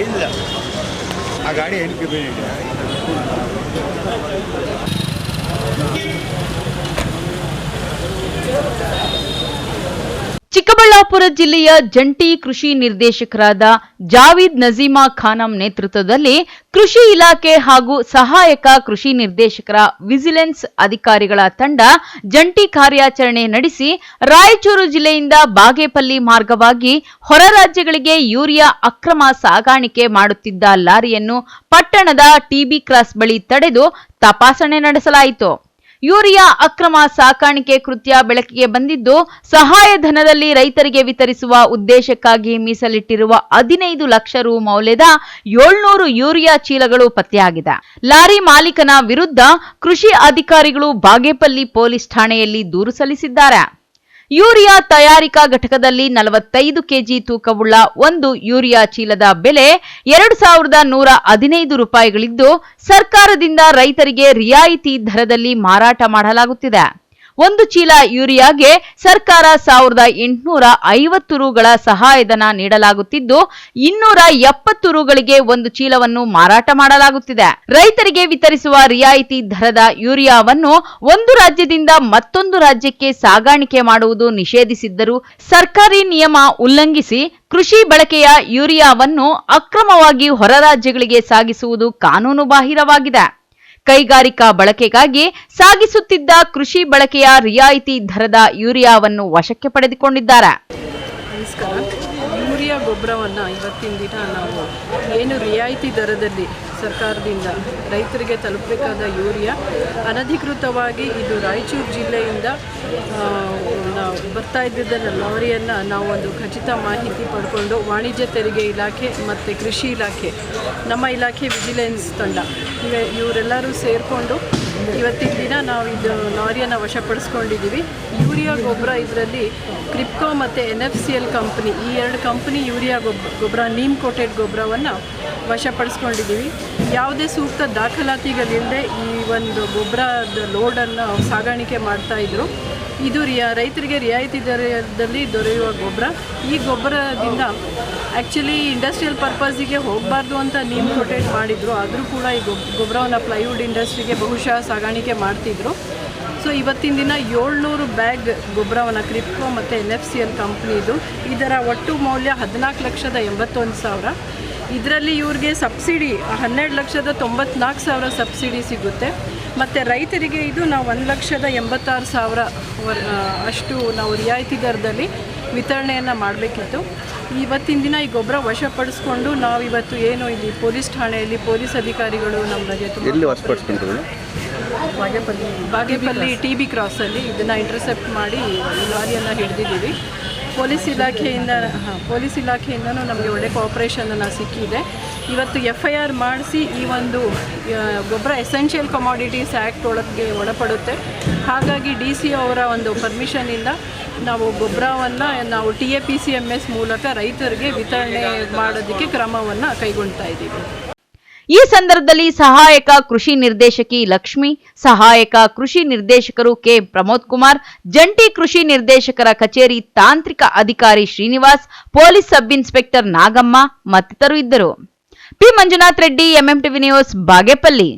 ಇಲ್ಲ ಆ ಗಾಡಿ ಏನಕ್ಕೆ ಬೇಡ ಚಿಕ್ಕಬಳ್ಳಾಪುರ ಜಿಲ್ಲೆಯ ಜಂಟಿ ಕೃಷಿ ನಿರ್ದೇಶಕರಾದ ಜಾವೀದ್ ನಜೀಮಾ ಖಾನಂ ನೇತೃತ್ವದಲ್ಲಿ ಕೃಷಿ ಇಲಾಖೆ ಹಾಗೂ ಸಹಾಯಕ ಕೃಷಿ ನಿರ್ದೇಶಕರ ವಿಜಿಲೆನ್ಸ್ ಅಧಿಕಾರಿಗಳ ತಂಡ ಜಂಟಿ ಕಾರ್ಯಾಚರಣೆ ನಡೆಸಿ ರಾಯಚೂರು ಜಿಲ್ಲೆಯಿಂದ ಬಾಗೇಪಲ್ಲಿ ಮಾರ್ಗವಾಗಿ ಹೊರ ರಾಜ್ಯಗಳಿಗೆ ಯೂರಿಯಾ ಅಕ್ರಮ ಸಾಗಾಣಿಕೆ ಮಾಡುತ್ತಿದ್ದ ಲಾರಿಯನ್ನು ಪಟ್ಟಣದ ಟಿಬಿ ಕ್ರಾಸ್ ಬಳಿ ತಡೆದು ತಪಾಸಣೆ ನಡೆಸಲಾಯಿತು. ಯೂರಿಯಾ ಅಕ್ರಮ ಸಾಕಾಣಿಕೆ ಕೃತ್ಯ ಬೆಳಕಿಗೆ ಬಂದಿದ್ದು, ಸಹಾಯಧನದಲ್ಲಿ ರೈತರಿಗೆ ವಿತರಿಸುವ ಉದ್ದೇಶಕ್ಕಾಗಿ ಮೀಸಲಿಟ್ಟಿರುವ 15 ಲಕ್ಷ ರು ಮೌಲ್ಯದ 700 ಯೂರಿಯಾ ಚೀಲಗಳು ಪತ್ತೆಯಾಗಿದೆ. ಲಾರಿ ಮಾಲೀಕನ ವಿರುದ್ಧ ಕೃಷಿ ಅಧಿಕಾರಿಗಳು ಬಾಗೇಪಲ್ಲಿ ಪೊಲೀಸ್ ಠಾಣೆಯಲ್ಲಿ ದೂರು ಸಲ್ಲಿಸಿದ್ದಾರೆ. ಯೂರಿಯಾ ತಯಾರಿಕಾ ಘಟಕದಲ್ಲಿ 45 ಕೆಜಿ ತೂಕವುಳ್ಳ ಒಂದು ಯೂರಿಯಾ ಚೀಲದ ಬೆಲೆ 2115 ರೂಪಾಯಿಗಳಿದ್ದು, ಸರ್ಕಾರದಿಂದ ರೈತರಿಗೆ ರಿಯಾಯಿತಿ ದರದಲ್ಲಿ ಮಾರಾಟ ಮಾಡಲಾಗುತ್ತಿದೆ. ಒಂದು ಚೀಲ ಯೂರಿಯಾಗೆ ಸರ್ಕಾರ 1850 ರುಗಳ ಸಹಾಯಧನ ನೀಡಲಾಗುತ್ತಿದ್ದು, 270 ರುಗಳಿಗೆ ಒಂದು ಚೀಲವನ್ನು ಮಾರಾಟ ಮಾಡಲಾಗುತ್ತಿದೆ. ರೈತರಿಗೆ ವಿತರಿಸುವ ರಿಯಾಯಿತಿ ದರದ ಯೂರಿಯಾವನ್ನು ಒಂದು ರಾಜ್ಯದಿಂದ ಮತ್ತೊಂದು ರಾಜ್ಯಕ್ಕೆ ಸಾಗಾಣಿಕೆ ಮಾಡುವುದು ನಿಷೇಧಿಸಿದ್ದರೂ ಸರ್ಕಾರಿ ನಿಯಮ ಉಲ್ಲಂಘಿಸಿ ಕೃಷಿ ಬಳಕೆಯ ಯೂರಿಯಾವನ್ನು ಅಕ್ರಮವಾಗಿ ಹೊರ ರಾಜ್ಯಗಳಿಗೆ ಸಾಗಿಸುವುದು ಕಾನೂನು ಬಾಹಿರವಾಗಿದೆ. ಕೈಗಾರಿಕಾ ಬಳಕೆಗಾಗಿ ಸಾಗಿಸುತ್ತಿದ್ದ ಕೃಷಿ ಬಳಕೆಯ ರಿಯಾಯಿತಿ ದರದ ಯೂರಿಯಾವನ್ನು ವಶಕ್ಕೆ ಪಡೆದುಕೊಂಡಿದ್ದಾರೆ. ನಮಸ್ಕಾರ. ಯೂರಿಯಾ ಗೊಬ್ಬರವನ್ನು ಇವತ್ತಿನ ದಿನ ನಾವು ಏನು ರಿಯಾಯಿತಿ ದರದಲ್ಲಿ ಸರ್ಕಾರದಿಂದ ರೈತರಿಗೆ ತಲುಪಬೇಕಾದ ಯೂರಿಯಾ ಅನಧಿಕೃತವಾಗಿ ಇದು ರಾಯಚೂರು ಜಿಲ್ಲೆಯಿಂದ ಬರ್ತಾ ಇದ್ದಿದ್ದ ಲಾರಿಯನ್ನು ನಾವು ಒಂದು ಖಚಿತ ಮಾಹಿತಿ ಪಡ್ಕೊಂಡು ವಾಣಿಜ್ಯ ತೆರಿಗೆ ಇಲಾಖೆ ಮತ್ತು ಕೃಷಿ ಇಲಾಖೆ, ನಮ್ಮ ಇಲಾಖೆ ವಿಜಿಲೆನ್ಸ್ ತಂಡ ಇವರೆಲ್ಲರೂ ಸೇರಿಕೊಂಡು ಇವತ್ತಿನ ದಿನ ನಾವು ಇದು ಲಾರಿಯನ್ನು ವಶಪಡಿಸ್ಕೊಂಡಿದ್ದೀವಿ. ಯೂರಿಯಾ ಗೊಬ್ಬರ ಇದರಲ್ಲಿ ಕ್ರಿಪ್ಕೋ ಮತ್ತು NFCL ಕಂಪ್ನಿ, ಈ ಎರಡು ಕಂಪ್ನಿ ಯೂರಿಯಾ ಗೊಬ್ಬರ ನೀಮ್ ಕೋಟೆಡ್ ಗೊಬ್ಬರವನ್ನು ವಶಪಡಿಸ್ಕೊಂಡಿದ್ದೀವಿ. ಯಾವುದೇ ಸೂಕ್ತ ದಾಖಲಾತಿಗಳಿಲ್ಲದೆ ಈ ಒಂದು ಗೊಬ್ಬರದ ಲೋಡನ್ನು ಸಾಗಾಣಿಕೆ ಮಾಡ್ತಾಯಿದ್ರು. ಇದು ರೈತರಿಗೆ ರಿಯಾಯಿತಿ ದರದಲ್ಲಿ ದೊರೆಯುವ ಗೊಬ್ಬರ. ಈ ಗೊಬ್ಬರದಿಂದ ಆ್ಯಕ್ಚುಲಿ ಇಂಡಸ್ಟ್ರಿಯಲ್ ಪರ್ಪಸ್ಸಿಗೆ ಹೋಗಬಾರ್ದು ಅಂತ ನೀಮ್ ಕೋಟೆಡ್ ಮಾಡಿದರು. ಆದರೂ ಕೂಡ ಈ ಗೊಬ್ಬರವನ್ನು ಪ್ಲೈವುಡ್ ಇಂಡಸ್ಟ್ರಿಗೆ ಬಹುಶಃ ಸಾಗಾಣಿಕೆ ಮಾಡ್ತಿದ್ರು. ಸೊ ಇವತ್ತಿನ ದಿನ 700 ಬ್ಯಾಗ್ ಗೊಬ್ಬರವನ್ನು ಕ್ರಿಪ್ಕೋ ಮತ್ತು NFCL ಕಂಪ್ನಿದು, ಇದರ ಒಟ್ಟು ಮೌಲ್ಯ 14,81,000. ಇದರಲ್ಲಿ ಇವ್ರಿಗೆ ಸಬ್ಸಿಡಿ 12,94,000 ಸಬ್ಸಿಡಿ ಸಿಗುತ್ತೆ. ಮತ್ತು ರೈತರಿಗೆ ಇದು ನಾವು 1,86,000 ಅಷ್ಟು ನಾವು ರಿಯಾಯಿತಿ ದರದಲ್ಲಿ ವಿತರಣೆಯನ್ನು ಮಾಡಬೇಕಿತ್ತು. ಇವತ್ತಿನ ದಿನ ಈ ಗೊಬ್ಬರ ವಶಪಡಿಸ್ಕೊಂಡು ನಾವಿವತ್ತು ಏನು ಇಲ್ಲಿ ಪೊಲೀಸ್ ಠಾಣೆಯಲ್ಲಿ ಪೊಲೀಸ್ ಅಧಿಕಾರಿಗಳು ನಮಗೆ ಬಾಗೇಪಲ್ಲಿ TB ಕ್ರಾಸಲ್ಲಿ ಇದನ್ನು ಇಂಟರ್ಸೆಪ್ಟ್ ಮಾಡಿ ಈ ಲಾರಿಯನ್ನು ಹಿಡಿದಿದ್ದೀವಿ. ಪೊಲೀಸ್ ಇಲಾಖೆಯಿಂದನೂ ನಮಗೆ ಒಳ್ಳೆ ಕೋಆಪ್ರೇಷನನ್ನು ಸಿಕ್ಕಿದೆ. ಇವತ್ತು FIR ಮಾಡಿಸಿ ಈ ಒಂದು ಗೊಬ್ಬರ ಎಸೆನ್ಷಿಯಲ್ ಕಮಾಡಿಟೀಸ್ ಆ್ಯಕ್ಟ್ ಒಳಪಡುತ್ತೆ. ಹಾಗಾಗಿ DC ಅವರ ಒಂದು ಪರ್ಮಿಷನಿಂದ ನಾವು ಗೊಬ್ಬರವನ್ನು ನಾವು TAPCMS ಮೂಲಕ ರೈತರಿಗೆ ವಿತರಣೆ ಮಾಡೋದಕ್ಕೆ ಕ್ರಮವನ್ನು ಕೈಗೊಳ್ತಾ ಇದ್ದೀವಿ. ಈ ಸಂದರ್ಭದಲ್ಲಿ ಸಹಾಯಕ ಕೃಷಿ ನಿರ್ದೇಶಕಿ ಲಕ್ಷ್ಮಿ, ಸಹಾಯಕ ಕೃಷಿ ನಿರ್ದೇಶಕರು ಕೆ ಪ್ರಮೋದ್ ಕುಮಾರ್, ಜಂಟಿ ಕೃಷಿ ನಿರ್ದೇಶಕರ ಕಚೇರಿ ತಾಂತ್ರಿಕ ಅಧಿಕಾರಿ Srinivas, police sub inspector Nagamma ಮತ್ತಿತರರು ಇದ್ದರು. P Manjunath Reddy, MMTV news, Bagepalli.